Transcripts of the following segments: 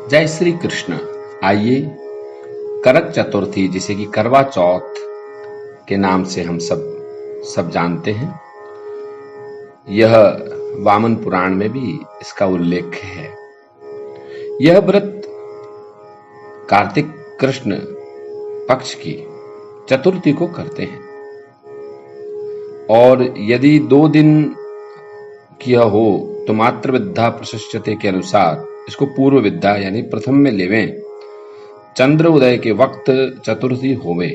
जय श्री कृष्ण। आइए, करक चतुर्थी जिसे कि करवा चौथ के नाम से हम सब जानते हैं, यह वामन पुराण में भी इसका उल्लेख है। यह व्रत कार्तिक कृष्ण पक्ष की चतुर्थी को करते हैं और यदि 2 दिन किया हो तो मात्र विद्या प्रशस्यते के अनुसार इसको पूर्व विद्या यानी प्रथम में लेवें। चंद्र उदय के वक्त चतुर्थी होवे।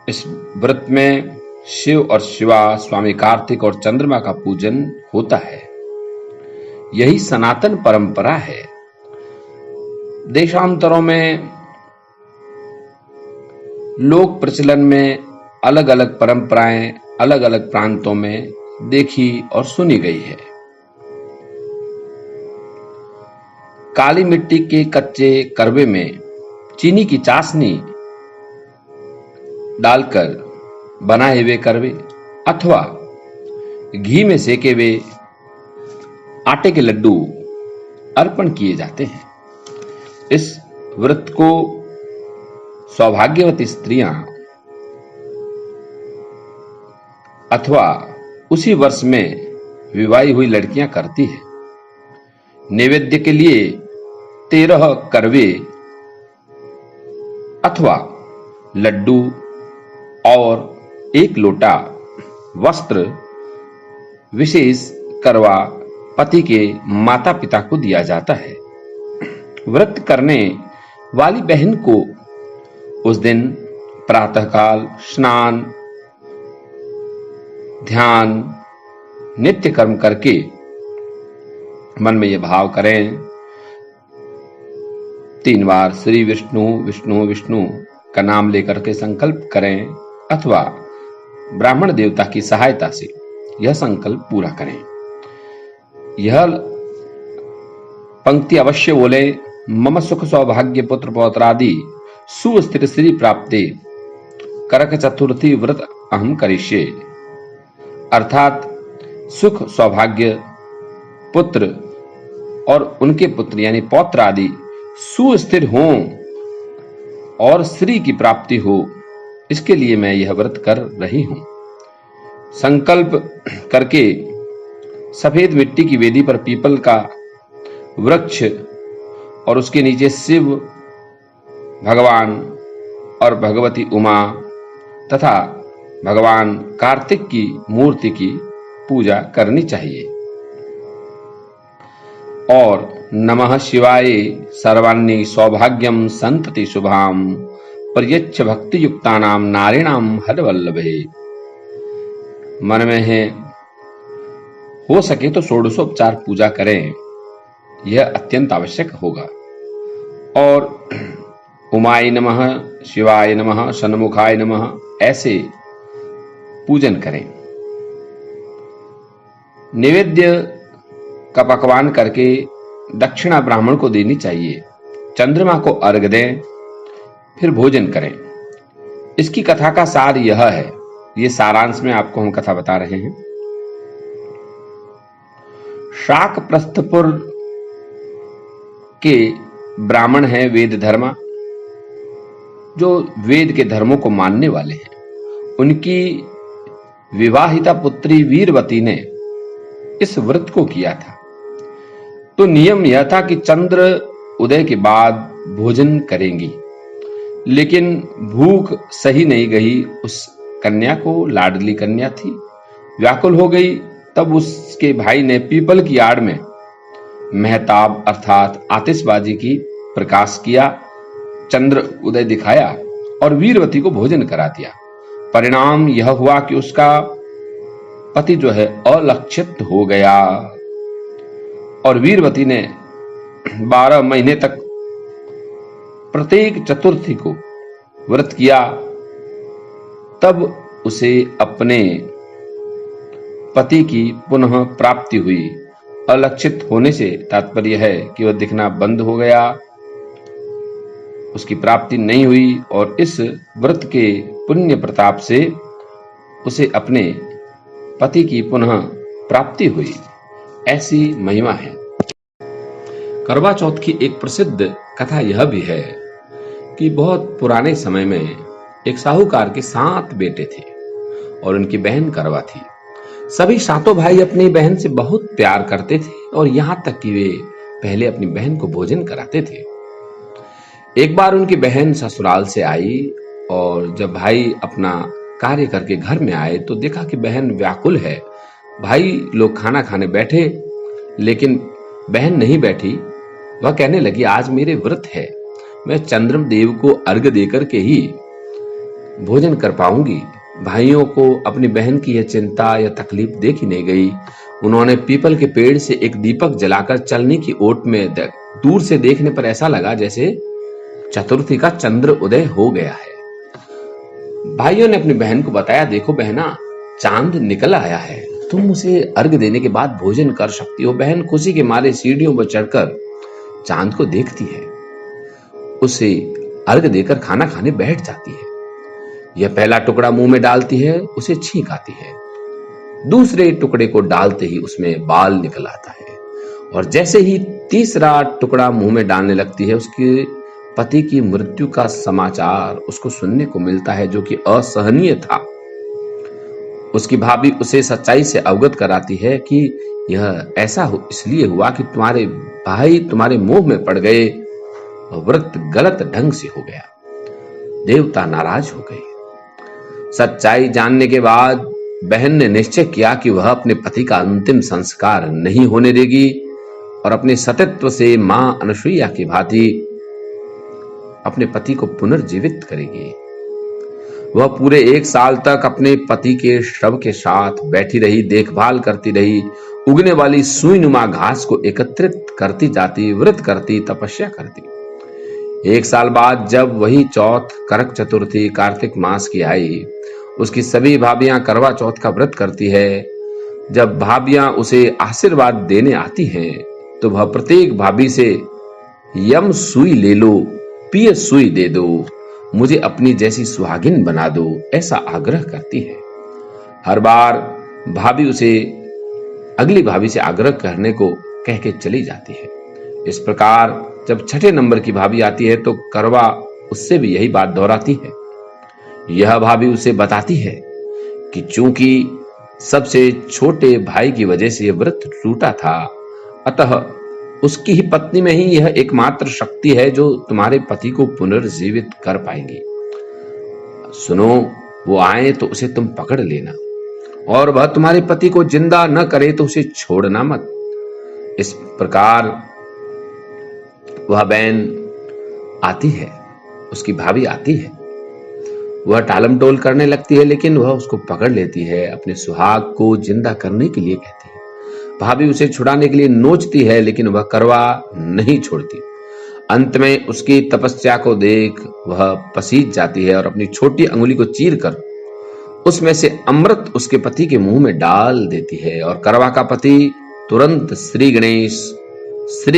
इस व्रत में शिव और शिवा, स्वामी कार्तिक और चंद्रमा का पूजन होता है। यही सनातन परंपरा है। देशांतरों में लोक प्रचलन में अलग अलग परंपराएं अलग अलग प्रांतों में देखी और सुनी गई है। काली मिट्टी के कच्चे करवे में चीनी की चाशनी डालकर बनाए हुए करवे अथवा घी में सेके हुए आटे के लड्डू अर्पण किए जाते हैं। इस व्रत को सौभाग्यवती स्त्रियां अथवा उसी वर्ष में विवाही हुई लड़कियां करती है। नैवेद्य के लिए 13 करवे अथवा लड्डू और 1 लोटा वस्त्र विशेष करवा पति के माता पिता को दिया जाता है। व्रत करने वाली बहन को उस दिन प्रातःकाल स्नान, ध्यान, नित्य कर्म करके मन में यह भाव करें, 3 बार श्री विष्णु विष्णु विष्णु का नाम लेकर के संकल्प करें अथवा ब्राह्मण देवता की सहायता से यह संकल्प पूरा करें। यह पंक्ति अवश्य बोले, मम सुख सौभाग्य पुत्र पौत्रादि सुस्थिर श्री प्राप्ते करक चतुर्थी व्रत अहम करिष्ये। अर्थात सुख सौभाग्य पुत्र और उनके पुत्र यानी पौत्र आदि सुस्थिर हों और श्री की प्राप्ति हो, इसके लिए मैं यह व्रत कर रही हूं। संकल्प करके सफेद मिट्टी की वेदी पर पीपल का वृक्ष और उसके नीचे शिव भगवान और भगवती उमा तथा भगवान कार्तिक की मूर्ति की पूजा करनी चाहिए और नमः शिवाय सर्वान्नी सौभाग्यम संतति शुभाम पर्यच्छ भक्ति युक्तानाम नारीणाम हरवल्लभे। मन में है हो सके तो षोडशोपचार पूजा करें, यह अत्यंत आवश्यक होगा। और उमाय नमः, शिवाय नमः, षण्मुखाय नमः ऐसे पूजन करें। नैवेद्य का पकवान करके दक्षिणा ब्राह्मण को देनी चाहिए। चंद्रमा को अर्घ दें, फिर भोजन करें। इसकी कथा का सार यह है, ये सारांश में आपको हम कथा बता रहे हैं। शाक प्रस्थपुर के ब्राह्मण हैं वेद धर्मा, जो वेद के धर्मों को मानने वाले हैं। उनकी विवाहिता पुत्री वीरवती ने इस व्रत को किया था। तो नियम यह था कि चंद्र उदय के बाद भोजन करेंगी, लेकिन भूख सही नहीं गई उस कन्या को। लाडली कन्या थी, व्याकुल हो गई। तब उसके भाई ने पीपल की आड़ में महताब अर्थात आतिशबाजी की प्रकाश किया, चंद्र उदय दिखाया और वीरवती को भोजन करा दिया। परिणाम यह हुआ कि उसका पति जो है अलक्षित हो गया और वीरवती ने 12 महीने तक प्रत्येक चतुर्थी को व्रत किया। तब उसे अपने पति की पुनः प्राप्ति हुई। अलक्षित होने से तात्पर्य है कि वह दिखना बंद हो गया, उसकी प्राप्ति नहीं हुई और इस व्रत के पुण्य प्रताप से उसे अपने पति की पुनः प्राप्ति हुई। ऐसी महिमा है। करवा चौथ की एक प्रसिद्ध कथा यह भी है कि बहुत पुराने समय में एक साहूकार के 7 बेटे थे और उनकी बहन करवा थी। सभी सातों भाई अपनी बहन से बहुत प्यार करते थे और यहां तक कि वे पहले अपनी बहन को भोजन कराते थे। एक बार उनकी बहन ससुराल से आई और जब भाई अपना कार्य करके घर में आए तो देखा कि बहन व्याकुल है। भाई लोग खाना खाने बैठे लेकिन बहन नहीं बैठी। वह कहने लगी, आज मेरे व्रत है, मैं चंद्रम देव को अर्घ देकर के ही भोजन कर पाऊंगी। भाइयों को अपनी बहन की यह चिंता या तकलीफ देखी नहीं गई। उन्होंने पीपल के पेड़ से एक दीपक जलाकर चलने की ओट में दूर से देखने पर ऐसा लगा जैसे चतुर्थी का चंद्र उदय हो गया है। भाइयों ने अपनी बहन को बताया, देखो बहना, चांद निकल आया है, तुम उसे अर्घ देने के बाद भोजन कर सकती हो। बहन खुशी के मारे सीढ़ियों पर चढ़कर चांद को देखती है, उसे अर्घ देकर खाना खाने बैठ जाती है। यह पहला टुकड़ा मुंह में डालती है, उसे छींक आती है। दूसरे टुकड़े को डालते ही उसमें बाल निकल आता है और जैसे ही तीसरा टुकड़ा मुंह में डालने लगती है, उसके पति की मृत्यु का समाचार उसको सुनने को मिलता है, जो कि असहनीय था। उसकी भाभी उसे सच्चाई से अवगत कराती है कि यह ऐसा इसलिए हुआ कि तुम्हारे भाई तुम्हारे मुंह में पड़ गए, व्रत गलत ढंग से हो गया। देवता नाराज हो गए। सच्चाई जानने के बाद बहन ने निश्चय किया कि वह अपने पति का अंतिम संस्कार नहीं होने देगी और अपने सतीत्व से मां अनसुईया की भांति अपने पति को पुनर्जीवित करेगी। वह पूरे 1 साल तक अपने पति के शव के साथ बैठी रही, देखभाल करती रही, उगने वाली सुईनुमा घास को एकत्रित करती जाती, व्रत करती, तपस्या करती। 1 साल बाद जब वही चौथ करक चतुर्थी कार्तिक मास की आई, उसकी सभी भाभियां करवा चौथ का व्रत करती है। जब भाभियां उसे आशीर्वाद देने आती हैं तो वह प्रत्येक भाभी से यम सुई ले लो, पिय सुई दे दो, मुझे अपनी जैसी सुहागिन बना दो, ऐसा आग्रह करती है। हर बार भाभी उसे अगली भाभी से आग्रह करने को कह के चली जाती है। इस प्रकार जब 6ठे नंबर की भाभी आती है तो करवा उससे भी यही बात दोहराती है। यह भाभी उसे बताती है कि चूंकि सबसे छोटे भाई की वजह से यह व्रत टूटा था, अतः उसकी ही पत्नी में ही यह एकमात्र शक्ति है जो तुम्हारे पति को पुनर्जीवित कर पाएंगी। सुनो, वो आए तो उसे तुम पकड़ लेना और वह तुम्हारे पति को जिंदा न करे तो उसे छोड़ना मत। इस प्रकार वह बहन आती है, उसकी भाभी आती है। वह टालम टोल करने लगती है लेकिन वह उसको पकड़ लेती है, अपने सुहाग को जिंदा करने के लिए कहती है। भाभी उसे छुड़ाने के लिए नोचती है लेकिन वह करवा नहीं छोड़ती। अंत में उसकी तपस्या को देख वह पसीज जाती है और अपनी छोटी अंगुली को चीरकर उसमें से अमृत उसके पति के मुंह में डाल देती है और करवा का पति तुरंत श्री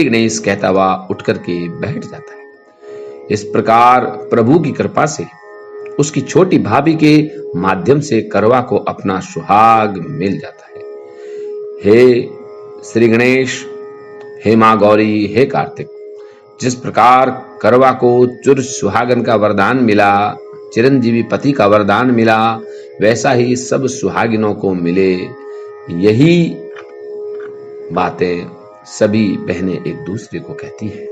गणेश कहता हुआ उठकर के बैठ जाता है। इस प्रकार प्रभु की कृपा से उसकी छोटी भाभी के माध्यम से करवा को अपना सुहाग मिल जाता है। हे श्री गणेश, हे मां गौरी, हे कार्तिक, जिस प्रकार करवा को चुर सुहागन का वरदान मिला, चिरंजीवी पति का वरदान मिला, वैसा ही सब सुहागिनों को मिले। यही बातें सभी बहनें एक दूसरे को कहती हैं।